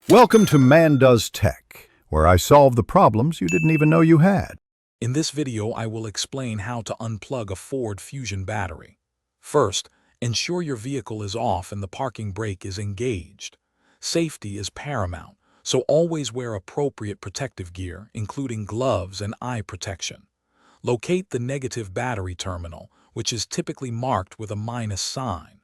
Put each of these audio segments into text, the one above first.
Welcome to Man Does Tech, where I solve the problems you didn't even know you had. In this video, I will explain how to unplug a Ford Fusion battery. First, ensure your vehicle is off and the parking brake is engaged. Safety is paramount, so always wear appropriate protective gear, including gloves and eye protection. Locate the negative battery terminal, which is typically marked with a minus sign.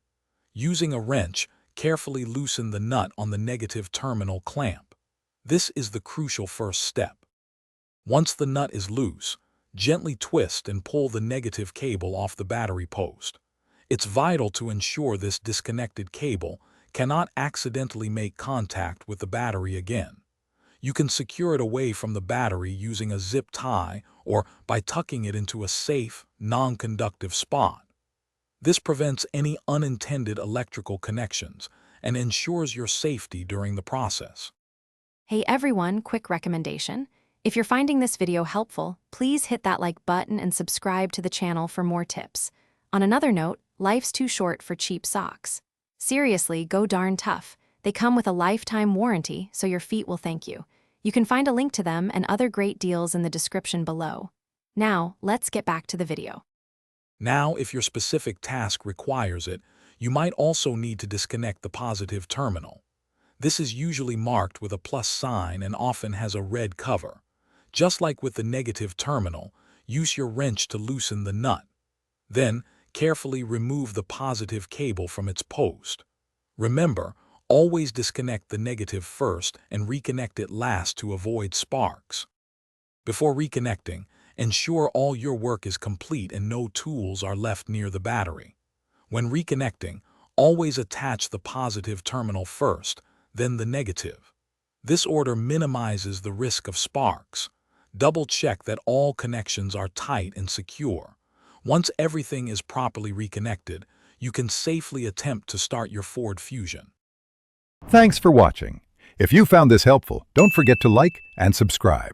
Using a wrench, carefully loosen the nut on the negative terminal clamp. This is the crucial first step. Once the nut is loose, gently twist and pull the negative cable off the battery post. It's vital to ensure this disconnected cable cannot accidentally make contact with the battery again. You can secure it away from the battery using a zip tie or by tucking it into a safe, non-conductive spot. This prevents any unintended electrical connections and ensures your safety during the process. Hey everyone, quick recommendation. If you're finding this video helpful, please hit that like button and subscribe to the channel for more tips. On another note, life's too short for cheap socks. Seriously, go darn tough. They come with a lifetime warranty, so your feet will thank you. You can find a link to them and other great deals in the description below. Now, let's get back to the video. Now, if your specific task requires it, you might also need to disconnect the positive terminal. This is usually marked with a plus sign and often has a red cover. Just like with the negative terminal, use your wrench to loosen the nut. Then, carefully remove the positive cable from its post. Remember, always disconnect the negative first and reconnect it last to avoid sparks. Before reconnecting, ensure all your work is complete and no tools are left near the battery. When reconnecting, always attach the positive terminal first, then the negative. This order minimizes the risk of sparks. Double-check that all connections are tight and secure. Once everything is properly reconnected, you can safely attempt to start your Ford Fusion. Thanks for watching. If you found this helpful, don't forget to like and subscribe.